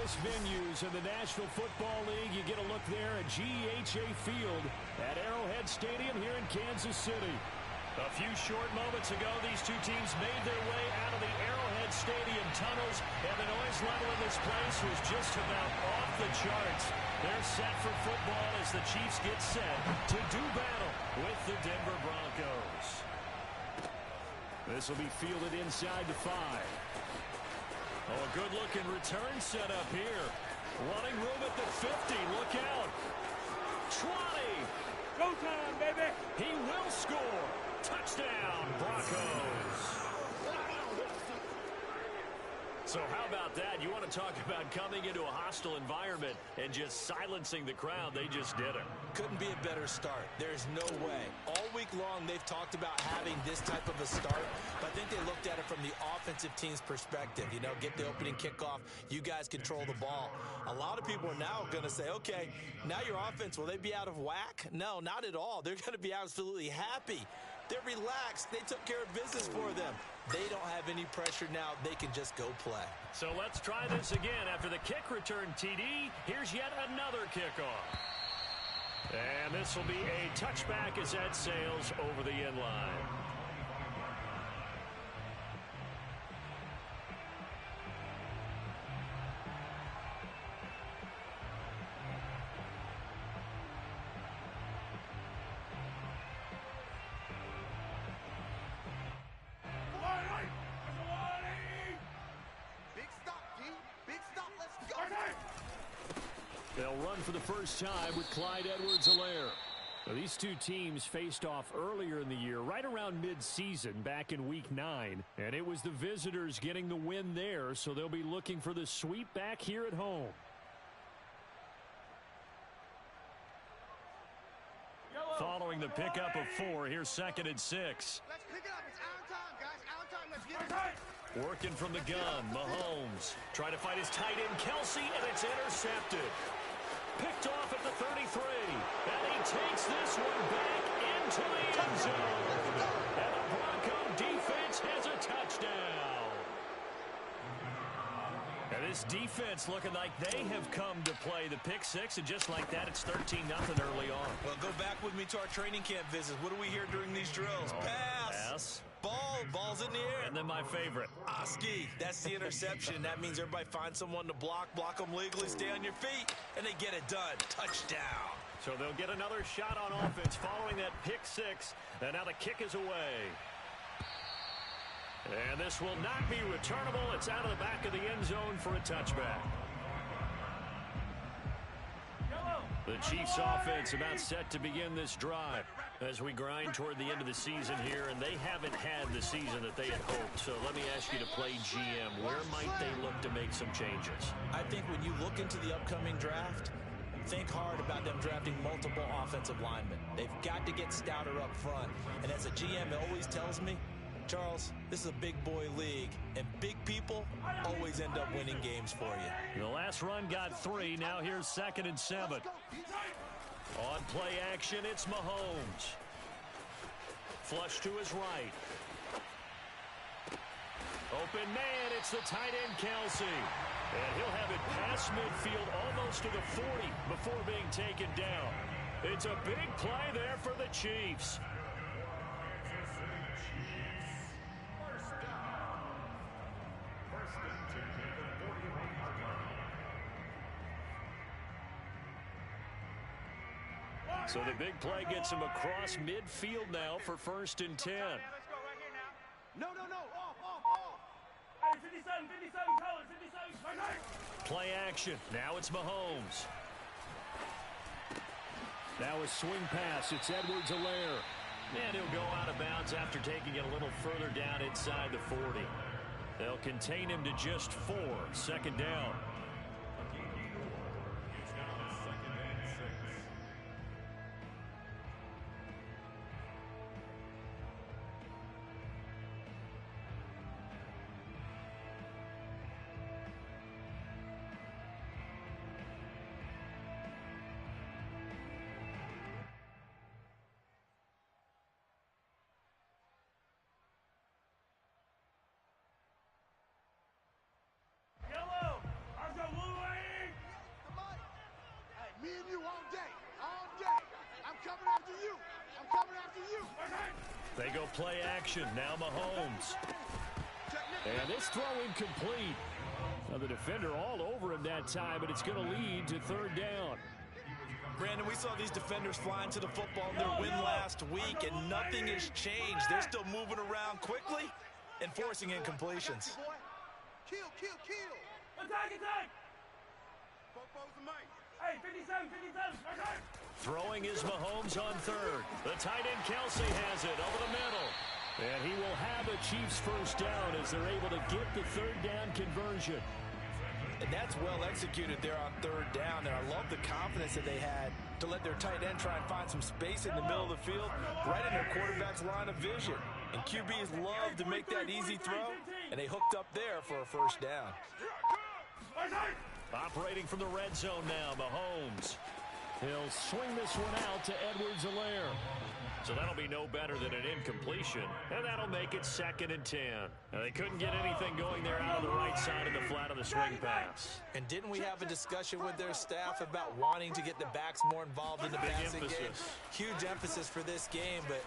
biggest venues in the National Football League. You get a look there at GEHA Field at Arrowhead Stadium here in Kansas City. A few short moments ago, these two teams made their way out of the Arrowhead Stadium tunnels, and the noise level in this place was just about off the charts. They're set for football as the Chiefs get set to do battle with the Denver Broncos. This will be fielded inside the 5. Oh, a good-looking return set up here. Running room at the 50. Look out. 20. Go time, baby. He will score. Touchdown, Broncos. So how about that? You want to talk about coming into a hostile environment and just silencing the crowd. They just did it. Couldn't be a better start. There's no way. All week long, they've talked about having this type of a start, but I think they looked at it from the offensive team's perspective. You know, get the opening kickoff. You guys control the ball. A lot of people are now going to say, okay, now your offense, will they be out of whack? No, not at all. They're going to be absolutely happy. They're relaxed. They took care of business for them. They don't have any pressure now. They can just go play. So let's try this again. After the kick return TD, here's yet another kickoff. And this will be a touchback as that sails over the end line. They'll run for the first time with Clyde Edwards-Helaire. These two teams faced off earlier in the year, right around mid-season, back in Week 9. And it was the visitors getting the win there, so they'll be looking for the sweep back here at home. Following the pickup of 4, here's 2nd and 6. Let's pick it up. It's our time, guys. Our time. Let's get it. Working from the gun, Mahomes. Trying to find his tight end, Kelsey, and it's intercepted. Picked off at the 33. And he takes this one back into the end zone. And the Bronco defense has a touchdown. And this defense looking like they have come to play. The pick 6, and just like that, it's 13-0 early on. Well, go back with me to our training camp visits. What do we hear during these drills? Pass. Ball's in the air. And then my favorite. Oski, that's the interception. That means everybody finds someone to block them legally, stay on your feet, and they get it done. Touchdown. So they'll get another shot on offense following that pick 6. And now the kick is away. And this will not be returnable. It's out of the back of the end zone for a touchback. The Chiefs offense about set to begin this drive as we grind toward the end of the season here, and they haven't had the season that they had hoped. So let me ask you to play GM. Where might they look to make some changes? I think when you look into the upcoming draft, think hard about them drafting multiple offensive linemen. They've got to get stouter up front. And as a GM, it always tells me, Charles, this is a big boy league, and big people always end up winning games for you. The last run got 3. Now here's 2nd and 7. On play action, it's Mahomes. Flush to his right. Open man, it's the tight end, Kelsey. And he'll have it past midfield almost to the 40 before being taken down. It's a big play there for the Chiefs. So the big play gets him across midfield now for 1st and 10. Let's go right here now. No. Off. Hey, 57, colors, 57, right. Play action. Now it's Mahomes. Now a swing pass. It's Edwards-Helaire. And he'll go out of bounds after taking it a little further down inside the 40. They'll contain him to just 4. 2nd down. play action. Now Mahomes. And this throw incomplete. Now the defender all over him that time, but it's going to lead to third down. Brandon, we saw these defenders flying to the football in their win last week, and nothing has changed. They're still moving around quickly and forcing incompletions. Kill. Attack! Hey, 57, right. Throwing is Mahomes on third. The tight end Kelsey has it over the middle. And he will have a Chiefs first down as they're able to get the third down conversion. And that's well executed there on third down. And I love the confidence that they had to let their tight end try and find some space in the middle of the field, right in their quarterback's line of vision. And QBs love to make that easy throw, and they hooked up there for a first down. Operating from the red zone now, Mahomes. He'll swing this one out to Edwards-Helaire. So that'll be no better than an incompletion, and that'll make it 2nd and 10. Now, they couldn't get anything going there out of the right side of the flat of the swing pass. And didn't we have a discussion with their staff about wanting to get the backs more involved in the passing game? Huge emphasis for this game, but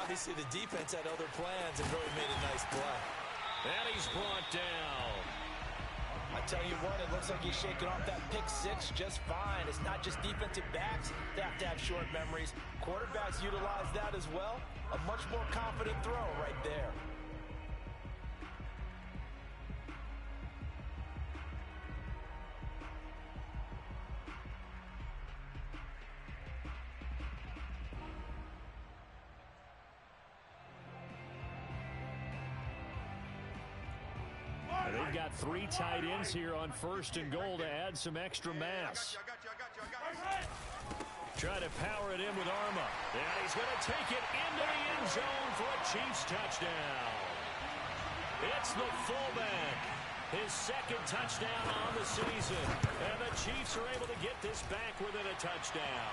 obviously the defense had other plans and really made a nice play. And he's brought down. I tell you what, it looks like he's shaking off that pick six just fine. It's not just defensive backs that have to have short memories. Quarterbacks utilize that as well. A much more confident throw right there. And they've got 3 tight ends here on 1st and goal to add some extra mass. Try to power it in with Arma. And he's going to take it into the end zone for a Chiefs touchdown. It's the fullback. His 2nd touchdown on the season. And the Chiefs are able to get this back within a touchdown.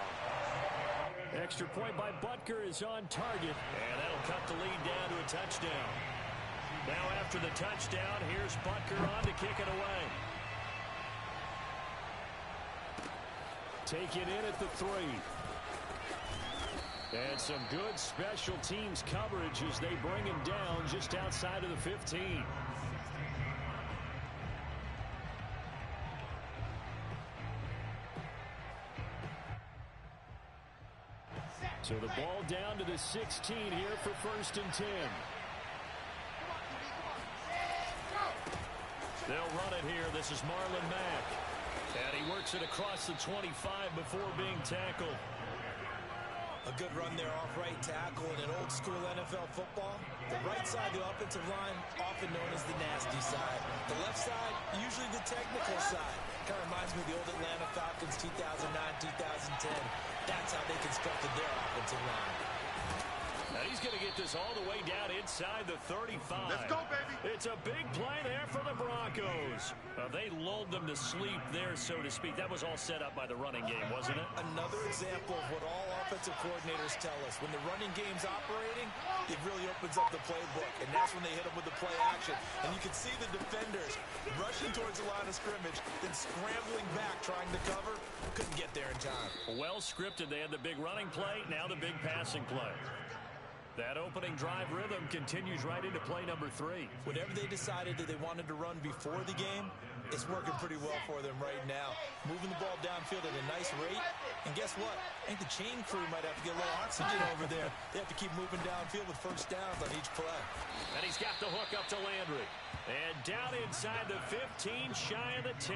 Extra point by Butker is on target. And that'll cut the lead down to a touchdown. Now after the touchdown, here's Butker on to kick it away. Take it in at the 3. And some good special teams coverage as they bring him down just outside of the 15. So the ball down to the 16 here for 1st and 10. They'll run it here. This is Marlon Mack. And he works it across the 25 before being tackled. A good run there off right tackle in an old-school NFL football. The right side of the offensive line, often known as the nasty side. The left side, usually the technical side. Kind of reminds me of the old Atlanta Falcons 2009-2010. That's how they constructed their offensive line. Now he's going to get this all the way down inside the 35. Let's go, baby. It's a big play there for the Broncos. They lulled them to sleep there, so to speak. That was all set up by the running game, wasn't it? Another example of what all offensive coordinators tell us. When the running game's operating, it really opens up the playbook, and that's when they hit them with the play action. And you can see the defenders rushing towards the line of scrimmage, then scrambling back, trying to cover. Couldn't get there in time. Well scripted. They had the big running play, now the big passing play. That opening drive rhythm continues right into play number 3. Whatever they decided that they wanted to run before the game, it's working pretty well for them right now. Moving the ball downfield at a nice rate. And guess what? I think the chain crew might have to get a little oxygen over there. They have to keep moving downfield with first downs on each play. And he's got the hook up to Landry. And down inside the 15, shy of the 10.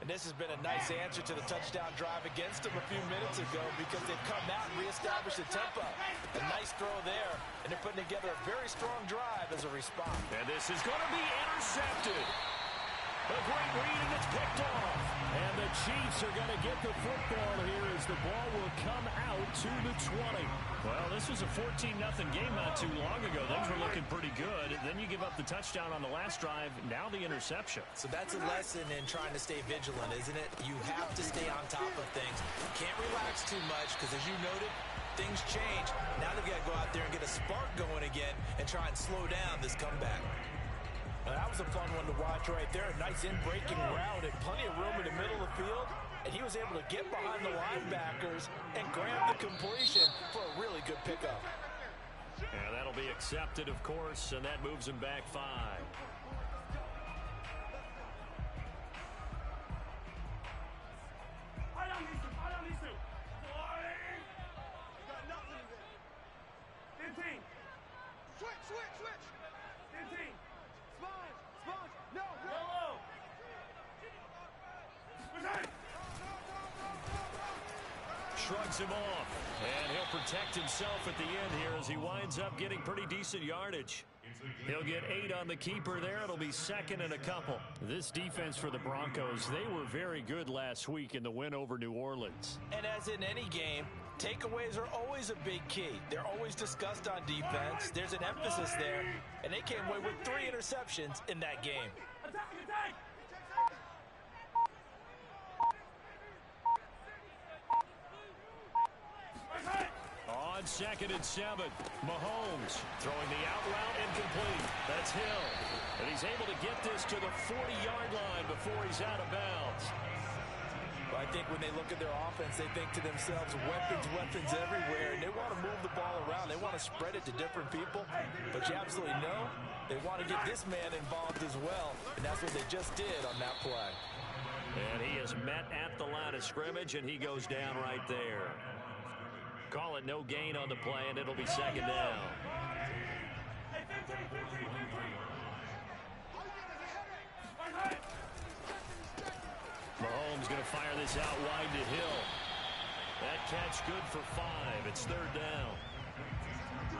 And this has been a nice answer to the touchdown drive against them a few minutes ago because they've come out and reestablished the tempo. A nice throw there, and they're putting together a very strong drive as a response. And this is going to be intercepted. A great read, and it's picked off. And the Chiefs are going to get the football here as the ball will come out to the 20. Well, this was a 14-0 game not too long ago. Things were looking pretty good. Then you give up the touchdown on the last drive. Now the interception. So that's a lesson in trying to stay vigilant, isn't it? You have to stay on top of things. Can't relax too much because, as you noted, things change. Now they've got to go out there and get a spark going again and try and slow down this comeback. Now, that was a fun one to watch right there. A nice in-breaking route and plenty of room in the middle of the field. And he was able to get behind the linebackers and grab the completion for a really good pickup. And that'll be accepted, of course, and that moves him back 5. Shrugs him off, and he'll protect himself at the end here as he winds up getting pretty decent yardage. He'll get 8 on the keeper there. It'll be second and a couple. This defense for the Broncos, they were very good last week in the win over New Orleans. And as in any game, takeaways are always a big key. They're always discussed on defense. There's an emphasis there, and they came away with 3 interceptions in that game. Attack! On second and 7, Mahomes throwing the out route incomplete. That's Hill. And he's able to get this to the 40-yard line before he's out of bounds. I think when they look at their offense, they think to themselves, weapons everywhere, and they want to move the ball around. They want to spread it to different people, but you absolutely know they want to get this man involved as well, and that's what they just did on that play. And he is met at the line of scrimmage, and he goes down right there. Call it no gain on the play, and it'll be second down. Mahomes going to fire this out wide to Hill. That catch good for 5. It's third down.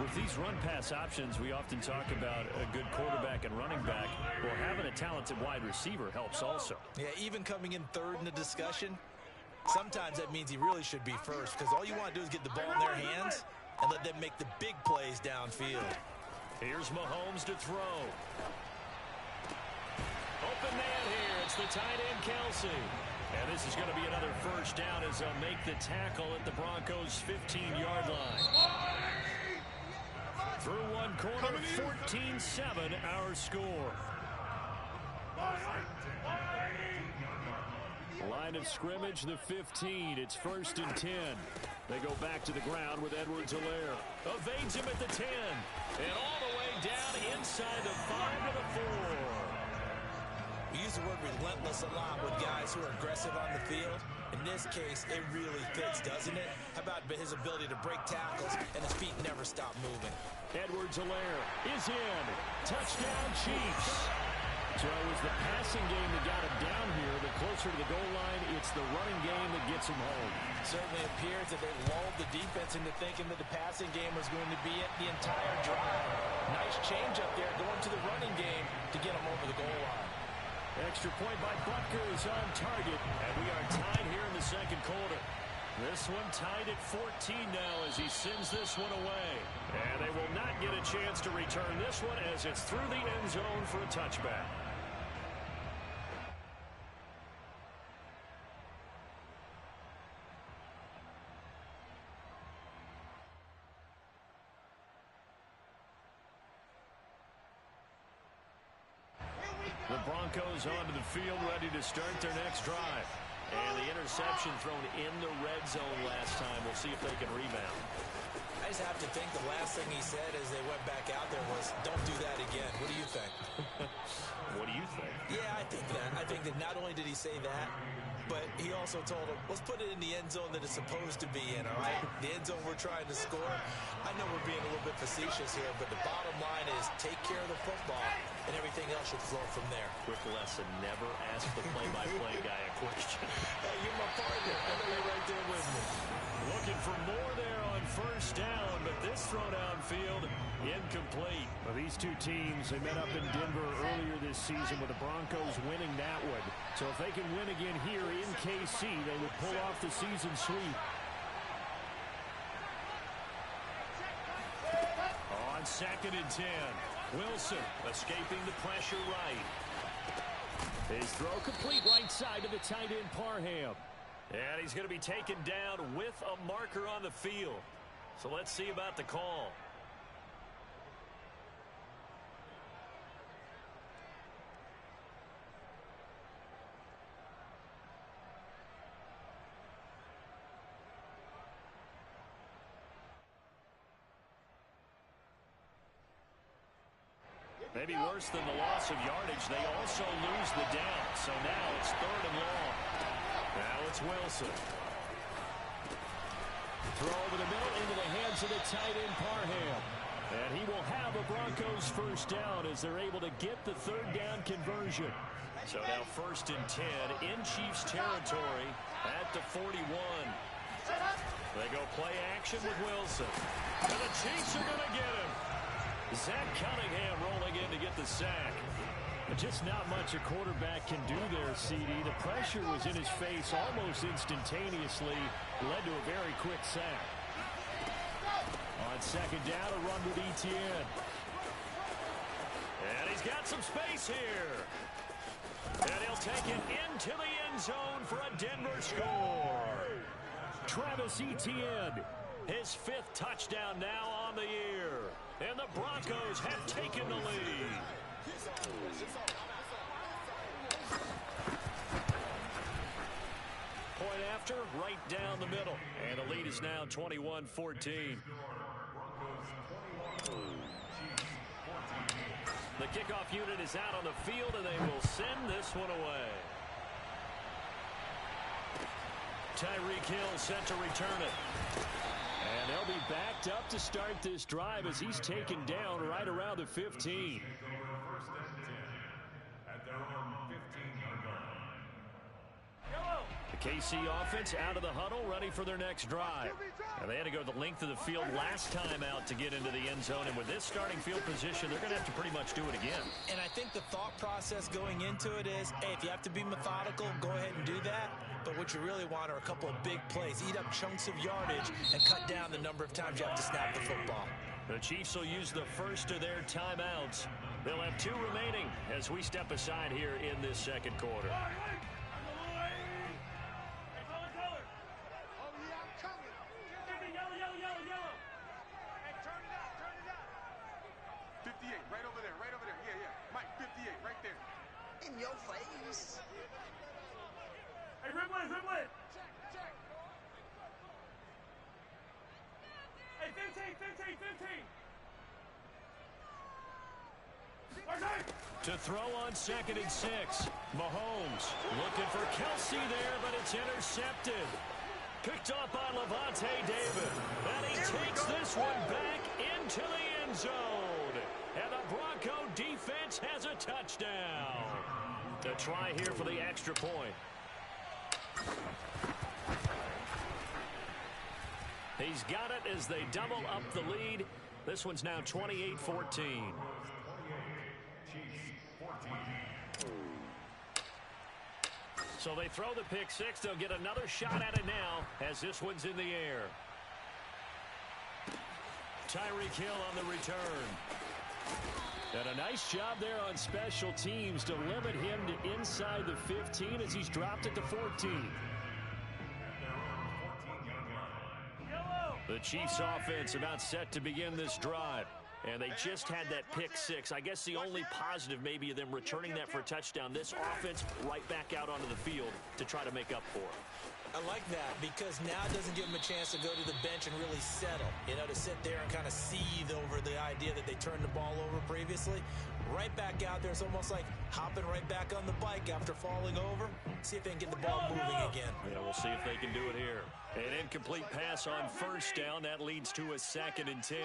With these run-pass options, we often talk about a good quarterback and running back. Well, having a talented wide receiver helps also. Yeah, even coming in third in the discussion, sometimes that means he really should be first, because all you want to do is get the ball in their hands and let them make the big plays downfield. Here's Mahomes to throw. Open man here. It's the tight end, Kelsey. And this is going to be another first down as they'll make the tackle at the Broncos' 15-yard line. Through one quarter, 14-7 our score. Line of scrimmage, the 15. It's 1st and 10. They go back to the ground with Edwards-Helaire. Evades him at the 10. And all the way down inside the 5 to the 4. We use the word relentless a lot with guys who are aggressive on the field. In this case, it really fits, doesn't it? How about his ability to break tackles and his feet never stop moving? Edwards-Helaire is in. Touchdown, Chiefs. So it was the passing game that got him down here. The closer to the goal line, it's the running game that gets him home. Certainly appears that they lulled the defense into thinking that the passing game was going to be it the entire drive. Nice change up there going to the running game to get him over the goal line. Extra point by Butker is on target, and we are tied here in the second quarter. This one tied at 14 now as he sends this one away. And they will not get a chance to return this one as it's through the end zone for a touchback. The Broncos onto the field, ready to start their next drive. And the interception thrown in the red zone last time. We'll see if they can rebound. I just have to think the last thing he said as they went back out there was, don't do that again. What do you think? What do you think? Yeah, I think that. I think that not only did he say that, but he also told him, let's put it in the end zone that it's supposed to be in, all right? The end zone we're trying to score. I know we're being a little bit facetious here, but the bottom line is take care of the football, and everything else should flow from there. Quick lesson, never ask the play-by-play guy a question. Hey, you're my partner. I know you're right there with me. Looking for more there on first down, but this throw downfield incomplete. Well, these two teams, they met up in Denver earlier this season with the Broncos winning that one. So if they can win again here in KC, they would pull off the season sweep. On 2nd and 10, Wilson escaping the pressure right. His throw complete right side to the tight end Parham. And he's going to be taken down with a marker on the field. So let's see about the call. Maybe worse than the loss of yardage, they also lose the down. So now it's 3rd and long. Now it's Wilson. Throw over the middle into the hands of the tight end Parham. And he will have a Broncos first down as they're able to get the 3rd down conversion. So now 1st and 10 in Chiefs territory at the 41. They go play action with Wilson. And the Chiefs are going to get him. Zach Cunningham rolling in to get the sack. But just not much a quarterback can do there, CD. The pressure was in his face almost instantaneously. Led to a very quick sack. On 2nd down, a run with Etienne. And he's got some space here. And he'll take it into the end zone for a Denver score. Travis Etienne, his 5th touchdown now on the year. And the Broncos have taken the lead. Point after, right down the middle. And the lead is now 21-14. The kickoff unit is out on the field, and they will send this one away. Tyreek Hill set to return it. And they'll be backed up to start this drive as he's taken down right around the 15. The KC offense out of the huddle, ready for their next drive. And they had to go the length of the field last time out to get into the end zone. And with this starting field position, they're going to have to pretty much do it again. And I think the thought process going into it is, hey, if you have to be methodical, go ahead and do that. But what you really want are a couple of big plays. Eat up chunks of yardage and cut down the number of times you have to snap the football. The Chiefs will use the first of their timeouts. They'll have 2 remaining as we step aside here in this 2nd quarter. Your face. Hey, Rimwood, Rimwood. Hey, 15. To throw on 2nd and 6. Mahomes looking for Kelsey there, but it's intercepted. Picked off by Levante David. And he takes this one back into the end zone. And the Bronco defense has a touchdown. To try here for the extra point. He's got it as they double up the lead. This one's now 28-14. So they throw the pick 6. They'll get another shot at it now as this one's in the air. Tyreek Hill on the return. And a nice job there on special teams to limit him to inside the 15 as he's dropped it to 14. The Chiefs offense about set to begin this drive. And they just had that pick 6. I guess the only positive maybe of them returning that for a touchdown. This offense right back out onto the field to try to make up for it. I like that because now it doesn't give them a chance to go to the bench and really settle. You know, to sit there and kind of seethe over the idea that they turned the ball over previously. Right back out there. It's almost like hopping right back on the bike after falling over. See if they can get the ball moving again. Yeah, we'll see if they can do it here. An incomplete pass on 1st down. That leads to a 2nd and 10.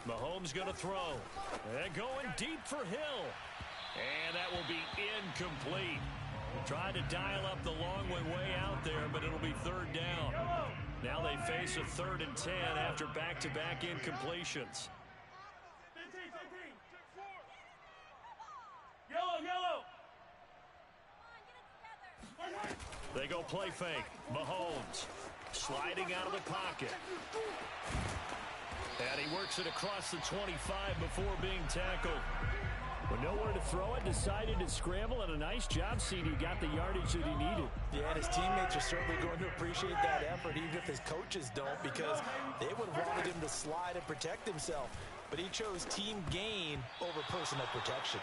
Mahomes going to throw. And going deep for Hill. And that will be incomplete. Tried to dial up the long one way out there, but it'll be 3rd down. Now they face a 3rd and 10 after back-to-back incompletions. 15. Yellow. They go play fake. Mahomes sliding out of the pocket. And he works it across the 25 before being tackled. With nowhere to throw it, decided to scramble, and a nice job, CD. Got the yardage that he needed. Yeah, and his teammates are certainly going to appreciate that effort, even if his coaches don't, because they would have wanted him to slide and protect himself. But he chose team gain over personal protection.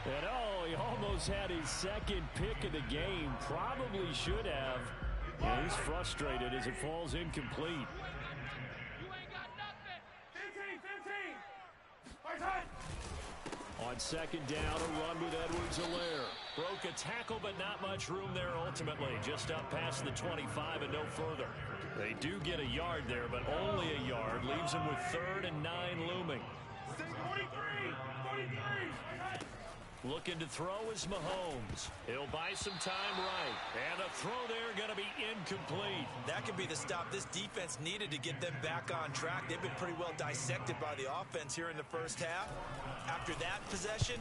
And he almost had his 2nd pick of the game. Probably should have. And he's frustrated as it falls incomplete. You ain't got nothing. 15. On second down, a run with Edwards-Helaire. Broke a tackle, but not much room there ultimately. Just up past the 25 and no further. They do get a yard there, but only a yard. Leaves them with 3rd and 9 looming. 43! 43! Looking to throw is Mahomes. He'll buy some time right. And a throw there going to be incomplete. That could be the stop this defense needed to get them back on track. They've been pretty well dissected by the offense here in the first half. After that possession,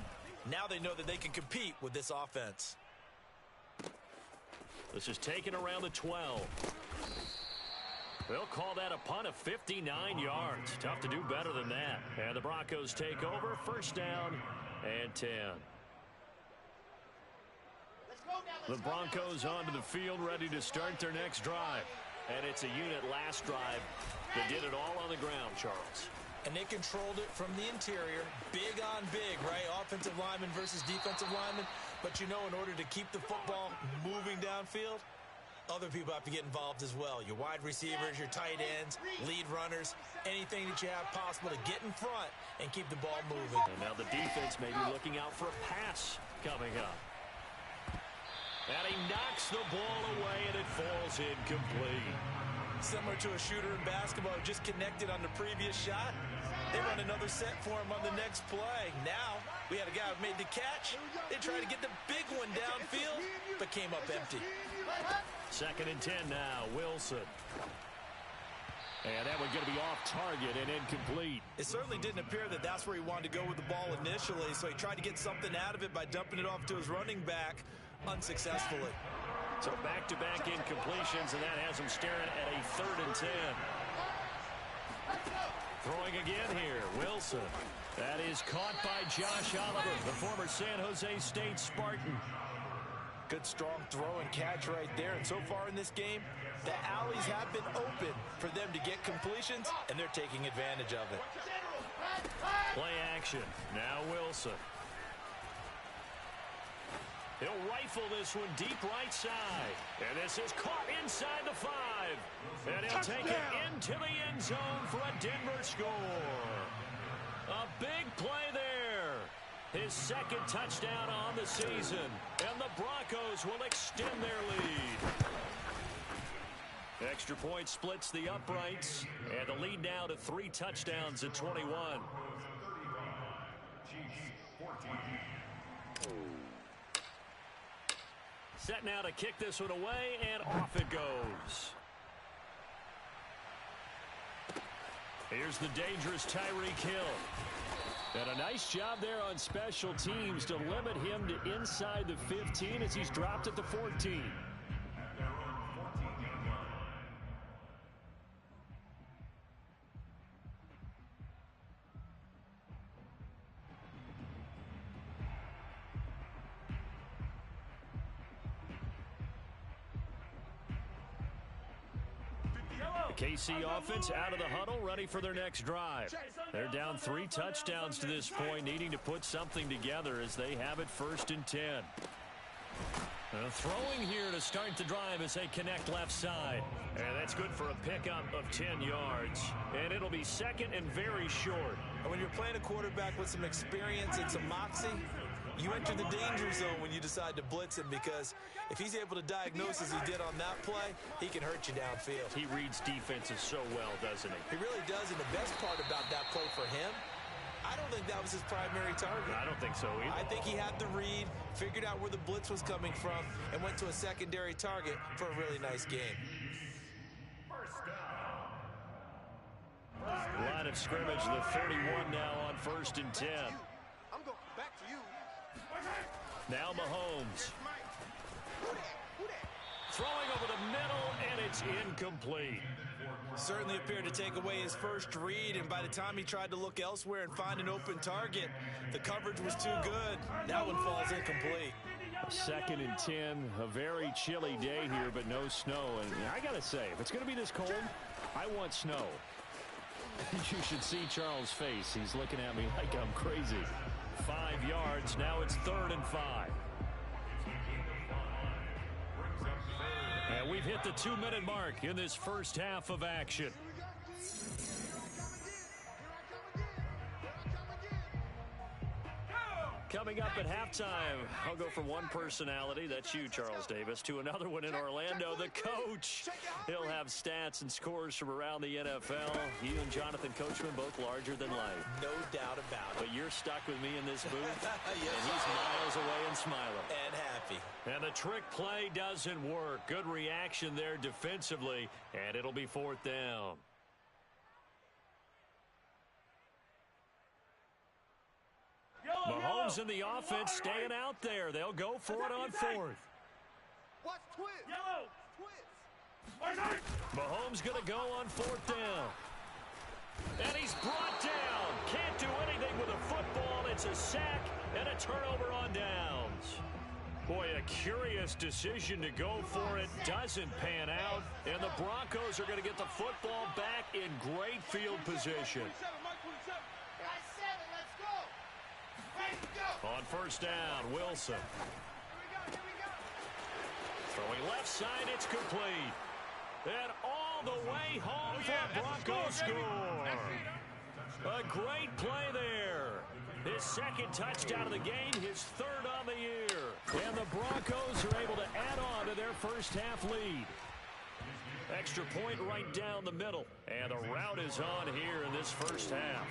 now they know that they can compete with this offense. This is taken around the 12. They'll call that a punt of 59 yards. Tough to do better than that. And the Broncos take over. First down and 10. The Broncos onto the field, ready to start their next drive. And it's a unit last drive that did it all on the ground, Charles. And they controlled it from the interior. Big on big, right? Offensive lineman versus defensive lineman. But you know, in order to keep the football moving downfield, other people have to get involved as well. Your wide receivers, your tight ends, lead runners, anything that you have possible to get in front and keep the ball moving. And now the defense may be looking out for a pass coming up. And he knocks the ball away, and it falls incomplete. Similar to a shooter in basketball who just connected on the previous shot. They run another set for him on the next play. Now, we had a guy who made the catch. They tried to get the big one downfield, but came up empty. 2nd and 10 now, Wilson. And that one's going to be off target and incomplete. It certainly didn't appear that that's where he wanted to go with the ball initially, so he tried to get something out of it by dumping it off to his running back unsuccessfully. So back-to-back incompletions, and that has him staring at a 3rd and 10. Throwing again here, Wilson. That is caught by Josh Oliver, the former San Jose State Spartan. Good strong throw and catch right there. And so far in this game, the alleys have been open for them to get completions, and they're taking advantage of it. Play action. Now Wilson. He'll rifle this one deep right side. And this is caught inside the 5. And he'll take it into the end zone for a Denver score. A big play there. His 2nd touchdown on the season. And the Broncos will extend their lead. Extra point splits the uprights. And the lead now to 3 touchdowns at 21. Set now to kick this one away, and off it goes. Here's the dangerous Tyreek Hill. And a nice job there on special teams to limit him to inside the 15 as he's dropped at the 14. KC offense out of the huddle, ready for their next drive. They're down 3 touchdowns to this point, needing to put something together as they have it 1st and 10. Throwing here to start the drive as they connect left side. And that's good for a pickup of 10 yards. And it'll be 2nd and very short. And when you're playing a quarterback with some experience and some moxie, you enter the danger zone when you decide to blitz him, because if he's able to diagnose as he did on that play, he can hurt you downfield. He reads defenses so well, doesn't he? He really does, and the best part about that play for him, I don't think that was his primary target. I don't think so either. I think he had the read, figured out where the blitz was coming from, and went to a secondary target for a really nice game. Line of scrimmage, the 31 now on 1st and 10. I'm going back to you. Now Mahomes. Throwing over the middle, and it's incomplete. Certainly appeared to take away his first read, and by the time he tried to look elsewhere and find an open target, the coverage was too good. That one falls incomplete. 2nd and 10, a very chilly day here, but no snow. And I got to say, if it's going to be this cold, I want snow. You should see Charles' face. He's looking at me like I'm crazy. 5 yards. Now it's 3rd and 5. And we've hit the 2-minute mark in this first half of action. Coming up at halftime, I'll go from one personality, that's you, Charles Davis, to another one in Orlando, the coach. He'll have stats and scores from around the NFL. You and Jonathan Coachman both larger than life. No doubt about it. But you're stuck with me in this booth, Yes, and he's miles away and smiling. And happy. And the trick play doesn't work. Good reaction there defensively, and it'll be 4th down. Mahomes and the offense staying out there. They'll go for it on 4th. Watch twist. Yellow. Twist. Mahomes going to go on 4th down. And he's brought down. Can't do anything with a football. It's a sack and a turnover on downs. Boy, a curious decision to go for it. Doesn't pan out. And the Broncos are going to get the football back in great field position. On 1st down, Wilson. Throwing left side, it's complete. And all the way home for a Broncos score. A great play there. His 2nd touchdown of the game, his 3rd on the year. And the Broncos are able to add on to their first half lead. Extra point right down the middle. And the route is on here in this first half.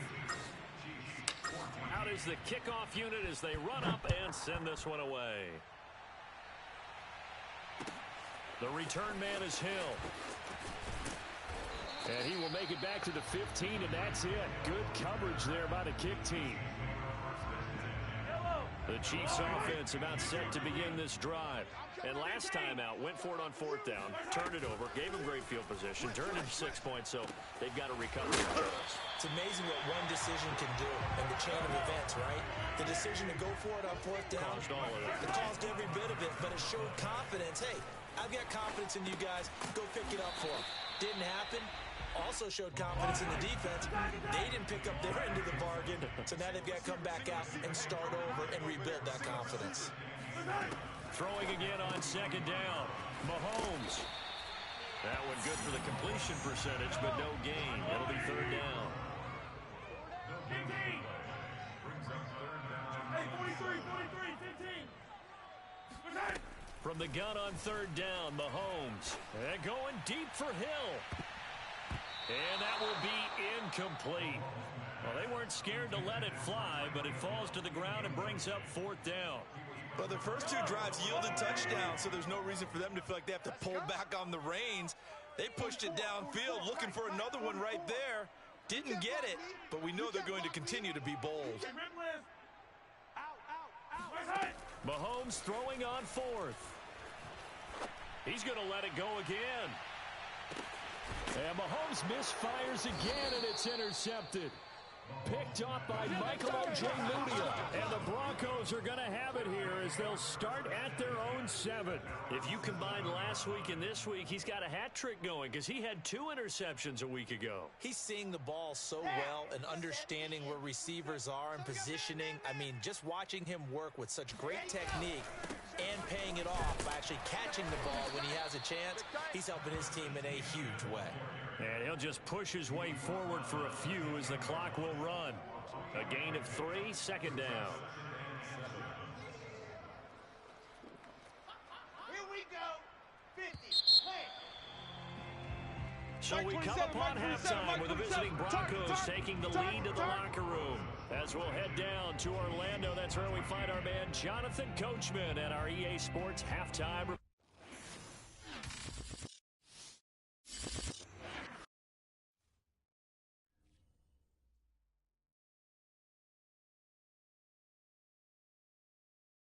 Out is the kickoff unit as they run up and send this one away. The return man is Hill. And he will make it back to the 15, and that's it. Good coverage there by the kick team. The Chiefs offense about set to begin this drive. And last time out, went for it on 4th down, turned it over, gave them great field position, turned it 6 points, so they've got to recover. It's amazing what one decision can do in the chain of events, right? The decision to go for it on 4th down. Caused all of it. It caused every bit of it, but it showed confidence. Hey, I've got confidence in you guys. Go pick it up for them. Didn't happen. Also showed confidence in the defense. They didn't pick up their end of the bargain, so now they've got to come back out and start over and rebuild that confidence. Throwing again on 2nd down. Mahomes. That one good for the completion percentage, but no gain. It'll be 3rd down. Hey, 43, 15. From the gun on 3rd down, Mahomes. And going deep for Hill. And that will be incomplete. Well, they weren't scared to let it fly, but it falls to the ground and brings up 4th down. Well, the first 2 drives yielded touchdowns, so there's no reason for them to feel like they have to pull back on the reins. They pushed it downfield, looking for another one right there. Didn't get it, but we know they're going to continue to be bold. Mahomes throwing on 4th. He's going to let it go again. And Mahomes misfires again, and it's intercepted. Picked up by Michael Ojemudia. And the Broncos are going to have it here as they'll start at their own 7. If you combine last week and this week, he's got a hat trick going because he had 2 interceptions a week ago. He's seeing the ball so well and understanding where receivers are and positioning. I mean, just watching him work with such great technique and paying it off by actually catching the ball when he has a chance, he's helping his team in a huge way. And he'll just push his way forward for a few as the clock will run. A gain of 3, 2nd down. Here we go. 50. So we come upon halftime with the visiting Broncos taking the lead to the locker room. As we'll head down to Orlando, that's where we find our man Jonathan Coachman at our EA Sports halftime.